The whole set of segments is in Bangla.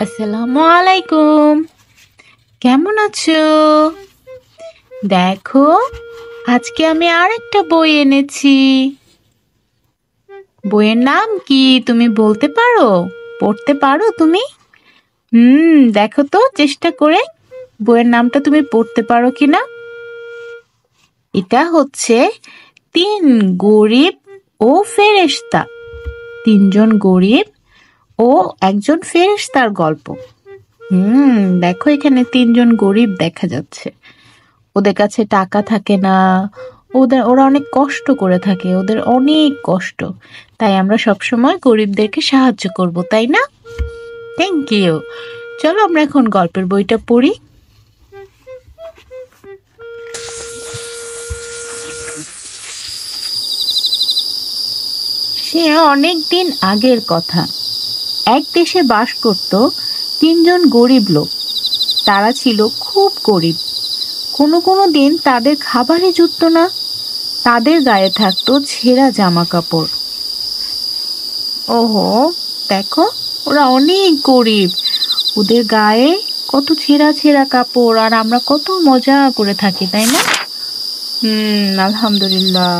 আসসালামু আলাইকুম। কেমন আছো? দেখো, আজকে আমি আরেকটা বই এনেছি। বইয়ের নাম কি তুমি বলতে পারো? পড়তে পারো তুমি? দেখো তো চেষ্টা করে বইয়ের নামটা তুমি পড়তে পারো কিনা। এটা হচ্ছে তিন গরিব ও ফেরেশতা। তিনজন গরিব ও একজন ফেরেশতার গল্প। দেখো এখানে তিনজন গরিব দেখা যাচ্ছে। ওদের কাছে টাকা থাকে না, ওরা অনেক কষ্ট করে থাকে, ওদের অনেক কষ্ট। তাই আমরা সবসময় গরিবদেরকে সাহায্য করব, তাই না? Thank you. চলো আমরা এখন গল্পের বইটা পড়ি। সে অনেক দিন আগের কথা। এক দেশে বাস করত তিনজন গরিব লোক। তারা ছিল খুব গরিব। কোনো দিন তাদের খাবারই জুটত না। তাদের গায়ে থাকতো ছেঁড়া জামা কাপড়। ওহো, দেখো, ওরা অনেক গরিব। ওদের গায়ে কত ছেঁড়া ছেঁড়া কাপড়, আর আমরা কত মজা করে থাকি, তাই না? আলহামদুলিল্লাহ।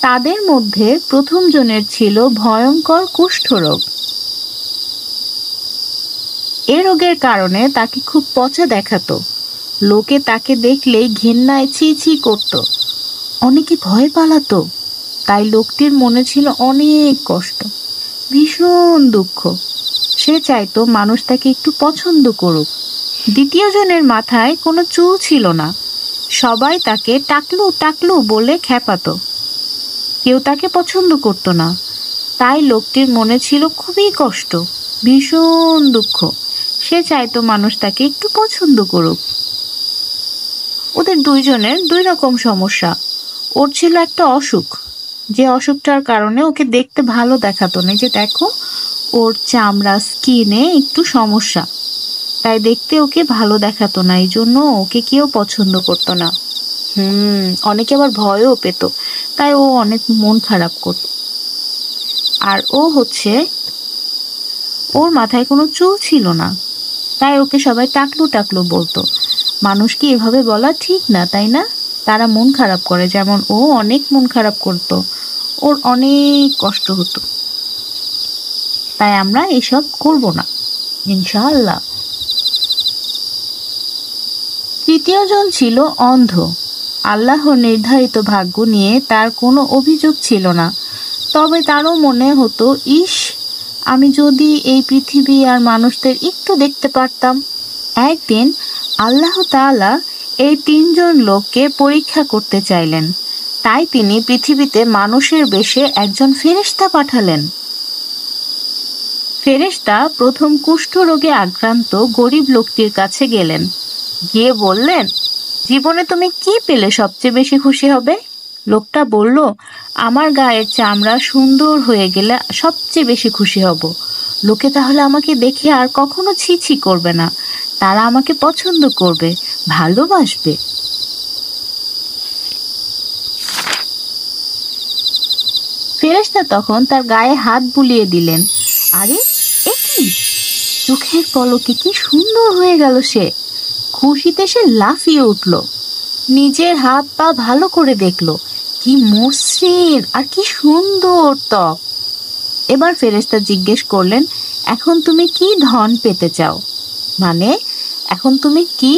তাদের মধ্যে প্রথম জনের ছিল ভয়ঙ্কর কুষ্ঠরোগ। এ রোগের কারণে তাকে খুব পচা দেখাতো। লোকে তাকে দেখলেই ঘেন্নায় ছি ছি করত। অনেকে ভয় পালাতো। তাই লোকটির মনে ছিল অনেক কষ্ট, ভীষণ দুঃখ। সে চাইতো মানুষ তাকে একটু পছন্দ করুক। দ্বিতীয় জনের মাথায় কোনো চুল ছিল না। সবাই তাকে টাকলু টাকলু বলে খ্যাপাতো। কেউ তাকে পছন্দ করতো না। তাই লোকটির মনে ছিল খুবই কষ্ট, ভীষণ দুঃখ। সে চাইতো মানুষ তাকে একটু পছন্দ করুক। ওদের দুইজনের দুই রকম সমস্যা। ওর ছিল একটা অসুখ, যে অসুখটার কারণে ওকে দেখতে ভালো দেখাতো না। যে দেখো, ওর চামড়া, স্কিনে একটু সমস্যা, তাই দেখতে ওকে ভালো দেখাতো না। এই জন্য ওকে কেউ পছন্দ করতো না। অনেকে আবার ভয়ও পেত, তাই ও অনেক মন খারাপ করত। আর ওর মাথায় কোনো চুল ছিল না, তাই ওকে সবাই টাকলু টাকলু বলতো। মানুষকে এভাবে বলা ঠিক না, তাই না? তারা মন খারাপ করে, যেমন ও অনেক মন খারাপ করত। ওর অনেক কষ্ট হতো। তাই আমরা এসব করব না, ইনশাআল্লাহ। তৃতীয় জন ছিল অন্ধ। আল্লাহর নির্ধারিত ভাগ্য নিয়ে তার কোনো অভিযোগ ছিল না। তবে তারও মনে হতো, ইস, আমি যদি এই পৃথিবী আর মানুষদের একটু দেখতে পারতাম। একদিন আল্লাহ তাআলা এই তিনজন লোককে পরীক্ষা করতে চাইলেন। তাই তিনি পৃথিবীতে মানুষের বেশে একজন ফেরেশতা পাঠালেন। ফেরেশতা প্রথম কুষ্ঠরোগে আক্রান্ত গরিব লোকটির কাছে গেলেন। গিয়ে বললেন, জীবনে তুমি কি পেলে সবচেয়ে বেশি খুশি হবে? লোকটা বলল, আমার গায়ের চামড়া সুন্দর হয়ে গেলে সবচেয়ে বেশি খুশি হব। লোকে তাহলে আমাকে দেখে আর কখনো ছি ছি করবে না। তারা আমাকে পছন্দ করবে, ভালোবাসবে। ফেরেশতা তখন তার গায়ে হাত বুলিয়ে দিলেন। আরে, এ কি? চোখের পলকে কি সুন্দর হয়ে গেল সে! খুশিতে সে লাফিয়ে উঠল। নিজের হাত পা ভালো করে দেখলো, কি মসৃণ আর কি সুন্দর ত্বক। এবার ফেরেশতা জিজ্ঞেস করলেন, এখন তুমি কি ধন পেতে চাও? মানে, এখন তুমি কি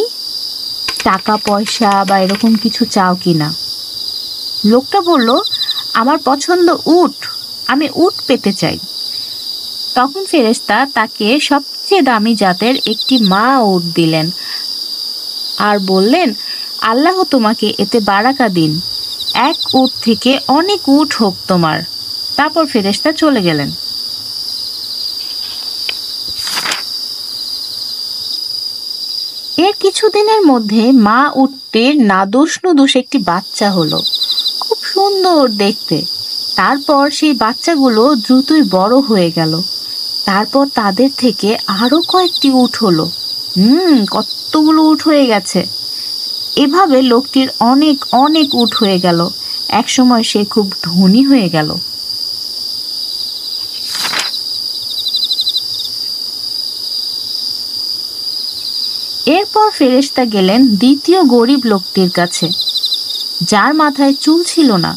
টাকা পয়সা বা এরকম কিছু চাও কিনা? লোকটা বলল, আমার পছন্দ উট, আমি উট পেতে চাই। তখন ফেরেশতা তাকে সবচেয়ে দামি জাতের একটি মা উট দিলেন আর বললেন, আল্লাহ তোমাকে এতে বারাকা দিন। এক উট থেকে অনেক উট হোক তোমার। তারপর ফেরেশতা চলে গেলেন। এর কিছুদিনের মধ্যে মা উটটির নাদুস নুদুস একটি বাচ্চা হলো, খুব সুন্দর দেখতে। তারপর সেই বাচ্চাগুলো দ্রুতই বড় হয়ে গেল। তারপর তাদের থেকে আরো কয়েকটি উট হলো। কতগুলো উট হয়ে গেছে। এভাবে লোকটির অনেক অনেক উট হয়ে গেল। একসময় সে খুব ধনী হয়ে গেল। তারপর ফেরেশতা গেলেন দ্বিতীয় গরিব লোকটির কাছে, যার মাথায় চুল ছিল না।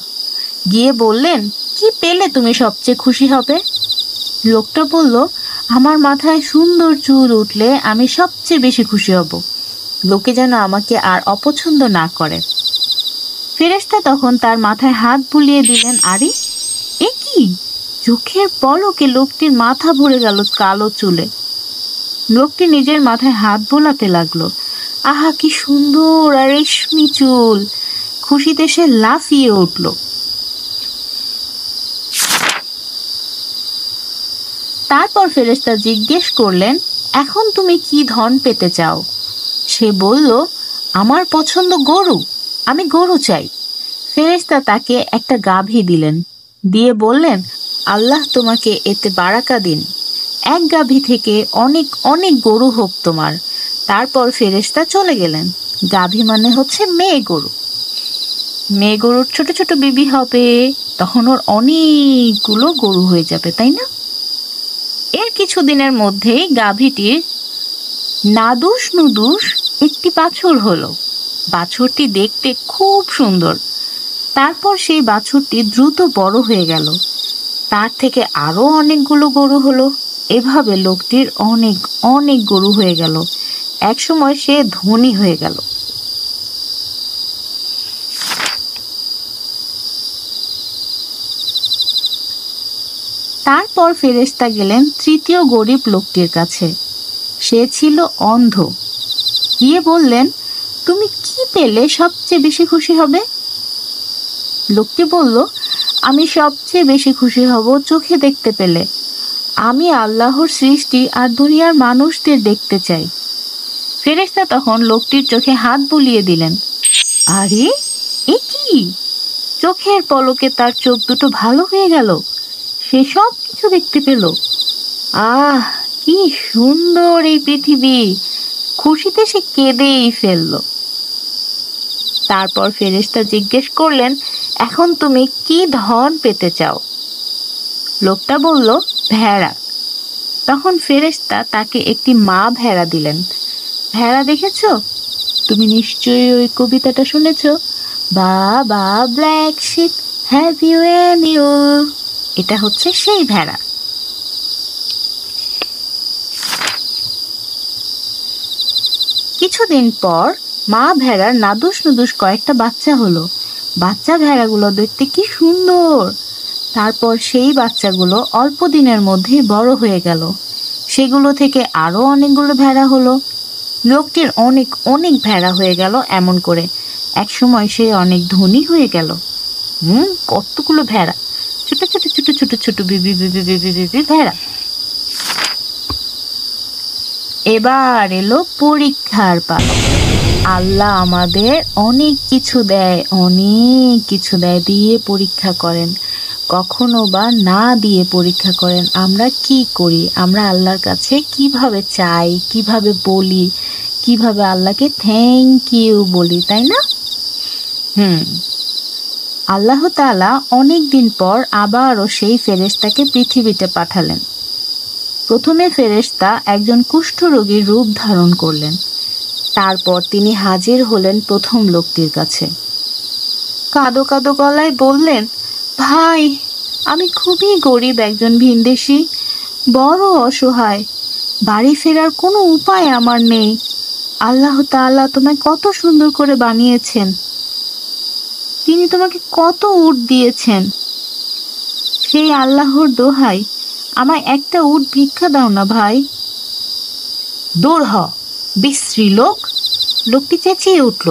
গিয়ে বললেন, কি পেলে তুমি সবচেয়ে খুশি হবে? লোকটা বলল, আমার মাথায় সুন্দর চুল উঠলে আমি সবচেয়ে বেশি খুশি হব, লোকে যেন আমাকে আর অপছন্দ না করে। ফেরেশতা তখন তার মাথায় হাত বুলিয়ে দিলেন। আরে এ কি! চোখের পলকে লোকটির মাথা ভরে গেল কালো চুলে। লোকটি নিজের মাথায় হাত বোলাতে লাগলো। আহা, কি সুন্দর আর রেশমি চুল! খুশিতে সে লাফিয়ে উঠল। তারপর ফেরেশতা জিজ্ঞেস করলেন, এখন তুমি কি ধন পেতে চাও? সে বলল, আমার পছন্দ গরু, আমি গরু চাই। ফেরেশতা তাকে একটা গাভী দিলেন, দিয়ে বললেন, আল্লাহ তোমাকে এতে বারাকা দিন, এক গাভী থেকে অনেক অনেক গরু হোক তোমার। তারপর ফেরেশতা চলে গেলেন। গাভী মানে হচ্ছে মেয়ে গরু। মেয়ে গরুর ছোট ছোট বেবি হবে, তখন ওর অনেকগুলো গরু হয়ে যাবে, তাই না? এর কিছুদিনের মধ্যেই গাভীটির নাদুস নুদুস একটি বাছুর হলো। বাছুরটি দেখতে খুব সুন্দর। তারপর সেই বাছুরটি দ্রুত বড় হয়ে গেল। তার থেকে আরো অনেকগুলো গরু হলো। এভাবে লোকটির অনেক অনেক গরু হয়ে গেল। একসময় সে ধনী হয়ে গেল। তারপর ফেরেশতা গেলেন তৃতীয় গরিব লোকটির কাছে। সে ছিল অন্ধ। গিয়ে বললেন, তুমি কি পেলে সবচেয়ে বেশি খুশি হবে? লোকটি বলল, আমি সবচেয়ে বেশি খুশি হব চোখে দেখতে পেলে। আমি আল্লাহর সৃষ্টি আর দুনিয়ার মানুষদের দেখতে চাই। ফেরেশতা তখন লোকটির চোখে হাত বুলিয়ে দিলেন। আরে এ কি! চোখের পলকে তার চোখ দুটো ভালো হয়ে গেল। সে সব কিছু দেখতে পেল। আহ, কি সুন্দর এই পৃথিবী! খুশিতে সে কেঁদেই ফেলল। তারপর ফেরেশতা জিজ্ঞেস করলেন, এখন তুমি কি ধন পেতে চাও? লোকটা বলল, ভেড়া। তখন ফেরেশতা তাকে একটি মা ভেড়া দিলেন। ভেড়া দেখেছো? তুমি নিশ্চয়ই ওই কবিতাটা শুনেছো, বাবা black sheep have you any wool. এটা হচ্ছে সেই ভেড়া। কিছুদিন পর মা ভেড়ার নাদুস নুদুস কয়েকটা বাচ্চা হলো। বাচ্চা ভেড়াগুলো দেখতে কি সুন্দর! তারপর সেই বাচ্চাগুলো অল্প দিনের মধ্যেই বড় হয়ে গেল। সেগুলো থেকে আরো অনেকগুলো ভেড়া হলো। লোকটির অনেক অনেক ভেড়া হয়ে গেল। এমন করে একসময় সে অনেক ধনী হয়ে গেল। কতগুলো ভেড়া! ছোট ছোট ছোট ছোট ছোট বিবি বিবি বিবি বিবি ভেড়া। এবার এলো পরীক্ষার পালা। আল্লাহ আমাদের অনেক কিছু দেয়, অনেক কিছু দেয়, দিয়ে পরীক্ষা করেন। কখনো বা না দিয়ে পরীক্ষা করেন। আমরা কি করি? আমরা আল্লাহর কাছে কিভাবে চাই, কিভাবে বলি, কিভাবে আল্লাহকে থ্যাংক ইউ বলি, তাই না? আল্লাহ তাআলা অনেক দিন পর আবারও সেই ফেরেশতাকে পৃথিবীতে পাঠালেন। প্রথমে ফেরেশতা একজন কুষ্ঠরোগীর রূপ ধারণ করলেন। তারপর তিনি হাজির হলেন প্রথম লোকটির কাছে। কাঁদো কাঁদো গলায় বললেন, ভাই, আমি খুবই গরিব একজন ভিনদেশী, বড় অসহায়। বাড়ি ফেরার কোনো উপায় আমার নেই। আল্লাহ তাআলা তোমায় কত সুন্দর করে বানিয়েছেন, তিনি তোমাকে কত উট দিয়েছেন। সেই আল্লাহর দোহাই, আমায় একটা উট ভিক্ষা দাও না ভাই। দূর হ, বিশ্রী লোক! লোকটি চেঁচিয়ে উঠল,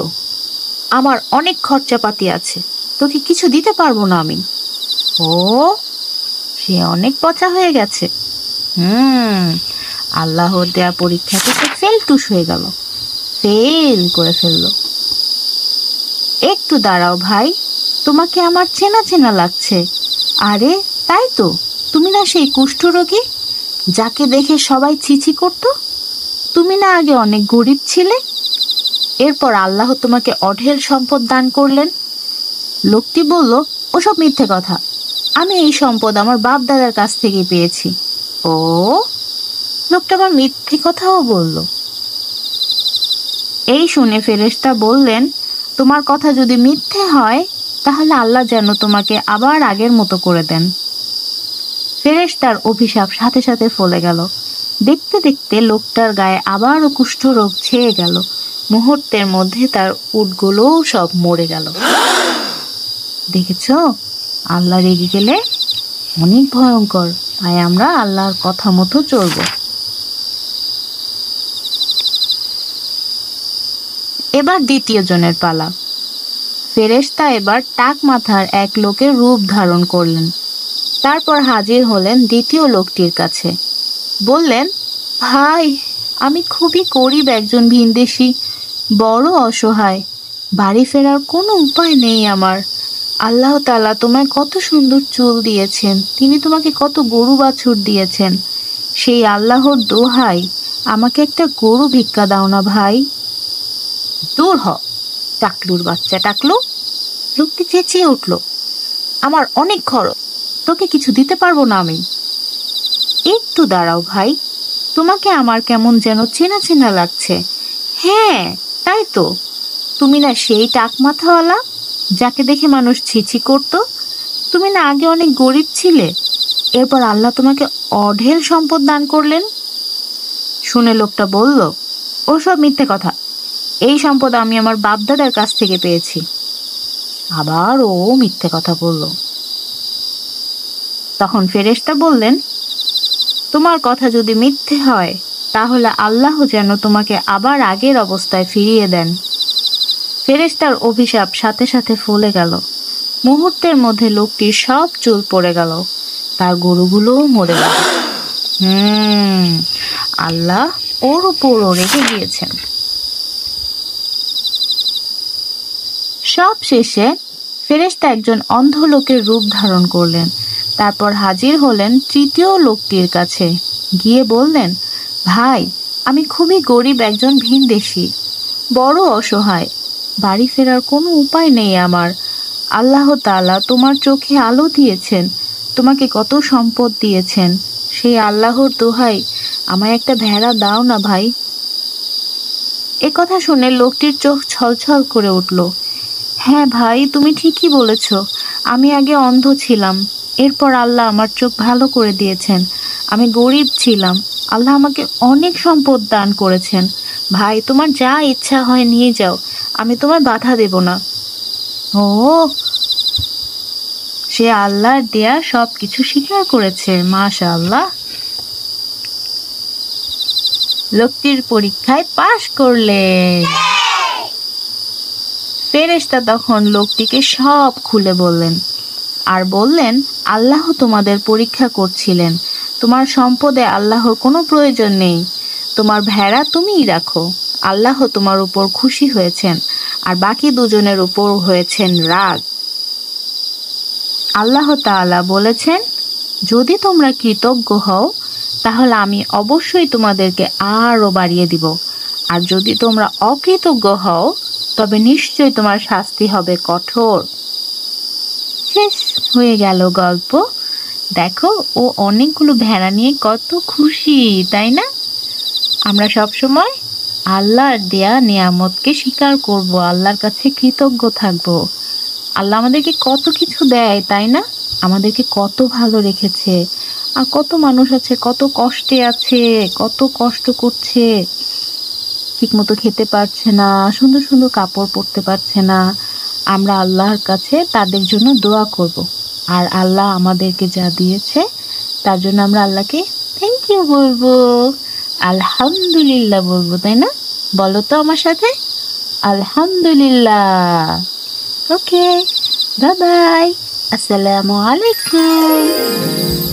আমার অনেক খরচাপাতি আছে, তোকে কিছু দিতে পারবো না আমি। ও, সে অনেক পচা হয়ে গেছে। আল্লাহর দেয়া পরীক্ষাতে সে ফেলটুস হয়ে গেল, ফেল করে ফেললো। একটু দাঁড়াও ভাই, তোমাকে আমার চেনা চেনা লাগছে। আরে তাই তো, তুমি না সেই কুষ্ঠরোগী যাকে দেখে সবাই ছিছি করত? তুমি না আগে অনেক গরিব ছিলে, এরপর আল্লাহ তোমাকে অঢেল সম্পদ দান করলেন। লোকটি বলল, ওসব মিথ্যে কথা, আমি এই সম্পদ আমার বাপ দাদার কাছ থেকে পেয়েছি। ও, লোকটা আবার মিথ্যে কথাও বলল। এই শুনে ফেরেশতা বললেন, তোমার কথা যদি মিথ্যে হয় তাহলে আল্লাহ যেন তোমাকে আবার আগের মতো করে দেন। ফেরেশতার অভিশাপ সাথে সাথে ফলে গেল। দেখতে দেখতে লোকটার গায়ে আবারও কুষ্ঠরোগ ছেয়ে গেল। মুহূর্তের মধ্যে তার উটগুলোও সব মরে গেল। দেখেছ, আল্লাহ রেগে গেলে অনেক ভয়ঙ্কর, তাই আমরা আল্লাহর কথা মতো চলব। এবার দ্বিতীয় জনের পালা। ফেরেশতা এবার টাক মাথার এক লোকের রূপ ধারণ করলেন। তারপর হাজির হলেন দ্বিতীয় লোকটির কাছে। বললেন, ভাই, আমি খুবই গরিব একজন ভিনদেশী, বড় অসহায়, বাড়ি ফেরার কোনো উপায় নেই আমার। আল্লাহ তাআলা তোমায় কত সুন্দর চুল দিয়েছেন, তিনি তোমাকে কত গরু বাছুর দিয়েছেন, সেই আল্লাহর দোহাই আমাকে একটা গরু ভিক্ষা দাও না ভাই। দূর হ টাকলুর বাচ্চা টাকলু, লোকটি চেঁচিয়ে উঠল, আমার অনেক খরচ, তোকে কিছু দিতে পারবো না আমি। একটু দাঁড়াও ভাই, তোমাকে আমার কেমন যেন চেনা চেনা লাগছে। হ্যাঁ, তাই তো, তুমি না সেই টাক মাথাওয়ালা যাকে দেখে মানুষ ছিছি করত? তুমি না আগে অনেক গরিব ছিলে, এরপর আল্লাহ তোমাকে অঢেল সম্পদ দান করলেন। শুনে লোকটা বলল, ওসব মিথ্যে কথা, এই সম্পদ আমি আমার বাপদাদার কাছ থেকে পেয়েছি। আবার ও মিথ্যে কথা বলল। তখন ফেরেশতা বললেন, তোমার কথা যদি মিথ্যে হয় তাহলে আল্লাহ যেন তোমাকে আবার আগের অবস্থায় ফিরিয়ে দেন। ফেরেশতার অভিশাপ সাথে সাথে ফলে গেল। মুহূর্তের মধ্যে লোকটির সব চুল পড়ে গেল, তার গরুগুলোও মরে গেল। আল্লাহ ওর উপরও রেগে গিয়েছেন। সব শেষে ফেরেশতা একজন অন্ধ লোকের রূপ ধারণ করলেন। তারপর হাজির হলেন তৃতীয় লোকটির কাছে। গিয়ে বললেন, ভাই, আমি খুবই গরিব একজন ভিনদেশী, বড় অসহায়, বাড়ি ফেরার কোনো উপায় নেই আমার। আল্লাহ তাআলা তোমার চোখে আলো দিয়েছেন, তোমাকে কত সম্পদ দিয়েছেন, সেই আল্লাহর দোহাই আমায় একটা ভেড়া দাও না ভাই। এ কথা শুনে লোকটির চোখ ছলছল করে উঠল। হ্যাঁ ভাই, তুমি ঠিকই বলেছ, আমি আগে অন্ধ ছিলাম, এরপর আল্লাহ আমার চোখ ভালো করে দিয়েছেন। আমি গরিব ছিলাম, আল্লাহ আমাকে অনেক সম্পদ দান করেছেন। ভাই, তোমার যা ইচ্ছা হয় নিয়ে যাও, আমি তোমায় বাধা দেব না। ও, সে আল্লাহর দেয়া সব কিছু স্বীকার করেছে, মাশাআল্লাহ। লোকটির পরীক্ষায় পাশ করলেন। ফেরেশতা তখন লোকটিকে সব খুলে বললেন আর বললেন, আল্লাহ তোমাদের পরীক্ষা করছিলেন, তোমার সম্পদে আল্লাহর কোনো প্রয়োজন নেই, তোমার ভেড়া তুমিই রাখো। আল্লাহ তোমার উপর খুশি হয়েছেন আর বাকি দুজনের উপর হয়েছেন রাগ। আল্লাহ তাআলা বলেছেন, যদি তোমরা কৃতজ্ঞ হও তাহলে আমি অবশ্যই তোমাদেরকে আরো বাড়িয়ে দিব, আর যদি তোমরা অকৃতজ্ঞ হও তবে নিশ্চয়ই তোমার শাস্তি হবে কঠোর। শেষ হয়ে গেল গল্প। দেখো, ও অনেকগুলো ভেড়া নিয়ে কত খুশি, তাই না? আমরা সব সময় আল্লাহর দেয়া নিয়ামতকে স্বীকার করব, আল্লাহর কাছে কৃতজ্ঞ থাকব। আল্লাহ আমাদেরকে কত কিছু দেয়, তাই না? আমাদেরকে কত ভালো রেখেছে। আর কত মানুষ আছে কত কষ্টে আছে, কত কষ্ট করছে, ঠিক মতো খেতে পারছে না, সুন্দর সুন্দর কাপড় পরতে পারছে না। আমরা আল্লাহর কাছে তাদের জন্য দোয়া করব, আর আল্লাহ আমাদেরকে যা দিয়েছে তার জন্য আমরা আল্লাহকে থ্যাংক ইউ বলবো, আলহামদুলিল্লাহ বলবো, তাই না? বলো তো আমার সাথে, আলহামদুলিল্লাহ। ওকে, বাই বাই, আসসালামু আলাইকুম।